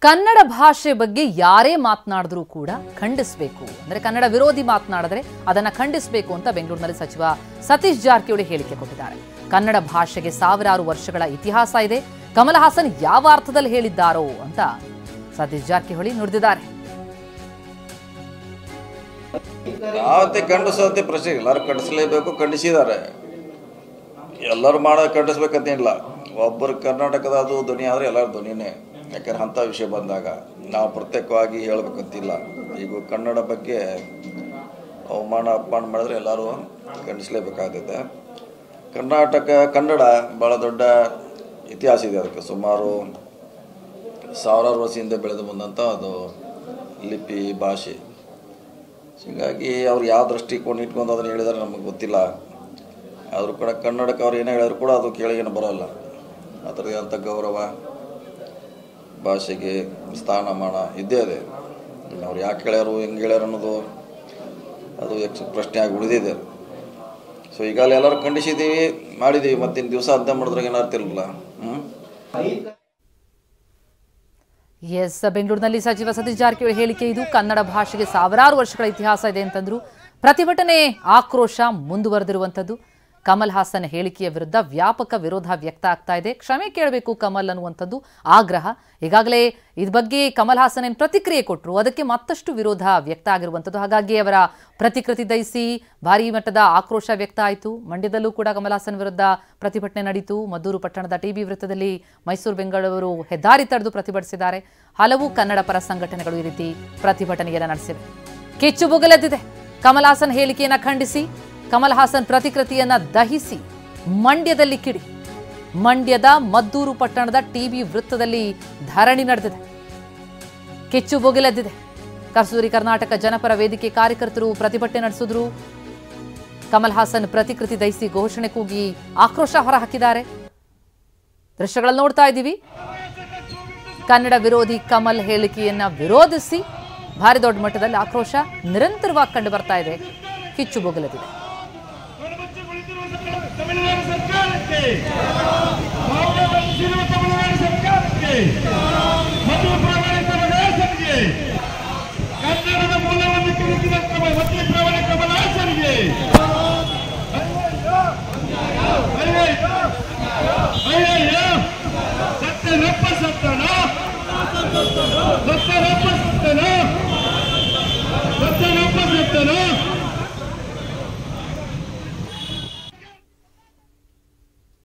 ಕನ್ನಡ ಭಾಷೆ ಬಗ್ಗೆ ಯಾರೇ ಮಾತನಾಡಿದ್ರೂ ಕೂಡ ಖಂಡಿಸಬೇಕು. ಅಂದ್ರೆ ಕನ್ನಡ ವಿರೋಧಿ ಮಾತನಾಡಿದ್ರೆ ಅದನ್ನ ಖಂಡಿಸಬೇಕು ಅಂತ ಬೆಂಗಳೂರಿನಲ್ಲಿ ಸಚಿವ ಸತೀಶ್ ಜಾರಕಿಹೊಳಿ ಹೇಳಿಕೆ ಕೊಟ್ಟಿದ್ದಾರೆ. ಕನ್ನಡ ಭಾಷೆಗೆ ಸಾವಿರಾರು ವರ್ಷಗಳ ಇತಿಹಾಸ ಇದೆ. ಕಮಲ್ ಹಾಸನ್ ಯಾವ ಅರ್ಥದಲ್ಲಿ ಹೇಳಿದ್ದಾರೋ ಅಂತ ಸತೀಶ್ ಜಾರಕಿಹೊಳಿ ನುಡಿದಿದ್ದಾರೆ. ಯಾವತ್ತೇ ಖಂಡಿಸೋದೇ ಪ್ರಶ್ನೆ, ಎಲ್ಲರೂ ಖಂಡಿಸಲೇಬೇಕು, ಖಂಡಿಸಿದ್ದಾರೆ. ಎಲ್ಲರೂ ಮಾಡೋದು ಖಂಡಿಸ್ಬೇಕಂತೇನಿಲ್ಲ. ಒಬ್ಬರು ಕರ್ನಾಟಕದ ಅದು ಧ್ವನಿ ಆದರೆ ಎಲ್ಲರ ಧ್ವನಿನೇ. ಯಾಕಂದ್ರೆ ಅಂಥ ವಿಷಯ ಬಂದಾಗ ನಾವು ಪ್ರತ್ಯೇಕವಾಗಿ ಹೇಳಬೇಕಂತಿಲ್ಲ. ಈಗ ಕನ್ನಡ ಬಗ್ಗೆ ಅವಮಾನ ಅಪಮಾನ ಮಾಡಿದ್ರೆ ಎಲ್ಲರೂ ಖಂಡಿಸಲೇಬೇಕಾಗ್ತದೆ. ಕನ್ನಡ ಭಾಳ ದೊಡ್ಡ ಇತಿಹಾಸ ಇದೆ. ಅದಕ್ಕೆ ಸುಮಾರು ಸಾವಿರಾರು ವರ್ಷದಿಂದ ಬೆಳೆದು ಬಂದಂಥ ಅದು ಲಿಪಿ ಭಾಷೆ. ಹೀಗಾಗಿ ಅವ್ರು ಯಾವ ದೃಷ್ಟಿಕೋನ ಇಟ್ಕೊಂಡು ಅದನ್ನು ಹೇಳಿದರೆ ನಮಗೆ ಗೊತ್ತಿಲ್ಲ. ಆದರೂ ಕೂಡ ಕನ್ನಡಕ್ಕೆ ಅವ್ರು ಏನೇ ಹೇಳಿದ್ರು ಕೂಡ ಅದು ಕೇಳಿಗೇನು ಬರೋಲ್ಲ. ಅದರದ್ದು ಅಂಥ ಗೌರವ, ಭಾಷೆಗೆ ಸ್ಥಾನಮಾನ ಇದ್ದೇ ಇದೆ. ಅವ್ರು ಯಾಕೆ ಹೇಳ್ಯಾರು, ಹೆಂಗೆ ಹೇಳ್ಯಾರು ಅನ್ನೋದು ಅದು ಪ್ರಶ್ನೆ ಆಗಿ ಉಳಿದಿದೆ. ಸೊ ಈಗಾಗಲೇ ಎಲ್ಲರೂ ಖಂಡಿಸಿದ್ದೀವಿ, ಮಾಡಿದ್ದೀವಿ. ಮತ್ತಿನ ದಿವಸ ಅರ್ಧ ಮಾಡಿದ್ರಾಗ ಏನಾಗ್ತಿರಲಿಲ್ಲ. ಎಸ್, ಬೆಂಗಳೂರಿನಲ್ಲಿ ಸಚಿವ ಸತೀಶ್ ಜಾರಕಿಹೊಳಿ ಹೇಳಿಕೆ ಇದು. ಕನ್ನಡ ಭಾಷೆಗೆ ಸಾವಿರಾರು ವರ್ಷಗಳ ಇತಿಹಾಸ ಇದೆ ಅಂತಂದ್ರು. ಪ್ರತಿಭಟನೆ, ಆಕ್ರೋಶ ಮುಂದುವರೆದಿರುವಂಥದ್ದು. ಕಮಲ್ ಹಾಸನ್ ಹೇಳಿಕೆಯ ವಿರುದ್ಧ ವ್ಯಾಪಕ ವಿರೋಧ ವ್ಯಕ್ತ ಆಗ್ತಾ ಇದೆ. ಕ್ಷಮೆ ಕೇಳಬೇಕು ಕಮಲ್ ಅನ್ನುವಂಥದ್ದು ಆಗ್ರಹ. ಈಗಾಗಲೇ ಇದ್ರ ಬಗ್ಗೆ ಕಮಲ್ ಹಾಸನ್ ಏನು ಪ್ರತಿಕ್ರಿಯೆ ಕೊಟ್ಟರು, ಅದಕ್ಕೆ ಮತ್ತಷ್ಟು ವಿರೋಧ ವ್ಯಕ್ತ ಆಗಿರುವಂಥದ್ದು. ಹಾಗಾಗಿ ಅವರ ಪ್ರತಿಕೃತಿ ದಹಿಸಿ ಭಾರೀ ಮಟ್ಟದ ಆಕ್ರೋಶ ವ್ಯಕ್ತ ಆಯಿತು. ಮಂಡ್ಯದಲ್ಲೂ ಕೂಡ ಕಮಲ್ ಹಾಸನ್ ವಿರುದ್ಧ ಪ್ರತಿಭಟನೆ ನಡೀತು. ಮದ್ದೂರು ಪಟ್ಟಣದ ಟಿಬಿ ವೃತ್ತದಲ್ಲಿ ಮೈಸೂರು ಬೆಂಗಳೂರು ಹೆದ್ದಾರಿ ತಡೆದು ಪ್ರತಿಭಟಿಸಿದ್ದಾರೆ. ಹಲವು ಕನ್ನಡ ಪರ ಸಂಘಟನೆಗಳು ಈ ರೀತಿ ಪ್ರತಿಭಟನೆಯನ್ನು ನಡೆಸಿವೆ. ಕಿಚ್ಚು ಬುಗಲೆದ್ದಿದೆ. ಕಮಲ್ ಹಾಸನ್ ಹೇಳಿಕೆಯನ್ನು ಖಂಡಿಸಿ ಕಮಲ್ ಹಾಸನ್ ಪ್ರತಿಕೃತಿಯನ್ನ ದಹಿಸಿ ಮಂಡ್ಯದಲ್ಲಿ ಕಿಡಿ. ಮಂಡ್ಯದ ಮದ್ದೂರು ಪಟ್ಟಣದ ಟಿಬಿ ವೃತ್ತದಲ್ಲಿ ಧರಣಿ ನಡೆದಿದೆ. ಕಿಚ್ಚು ಬೊಗಿಲೆದ್ದಿದೆ. ಕಸ್ತೂರಿ ಕರ್ನಾಟಕ ಜನಪರ ವೇದಿಕೆ ಕಾರ್ಯಕರ್ತರು ಪ್ರತಿಭಟನೆ ನಡೆಸಿದ್ರು. ಕಮಲ್ ಹಾಸನ್ ಪ್ರತಿಕೃತಿ ದಹಿಸಿ ಘೋಷಣೆ ಕೂಗಿ ಆಕ್ರೋಶ ಹೊರಹಾಕಿದ್ದಾರೆ. ದೃಶ್ಯಗಳಲ್ಲಿ ನೋಡ್ತಾ ಇದ್ದೀವಿ. ಕನ್ನಡ ವಿರೋಧಿ ಕಮಲ್ ಹೇಳಿಕೆಯನ್ನ ವಿರೋಧಿಸಿ ಭಾರಿ ದೊಡ್ಡ ಮಟ್ಟದಲ್ಲಿ ಆಕ್ರೋಶ ನಿರಂತರವಾಗಿ ಕಂಡು ಬರ್ತಾ ಇದೆ. ಕಿಚ್ಚು ಬೊಗಲೆದಿದೆ. ತಮಿಳುನಾಡು ಸರ್ಕಾರಕ್ಕೆ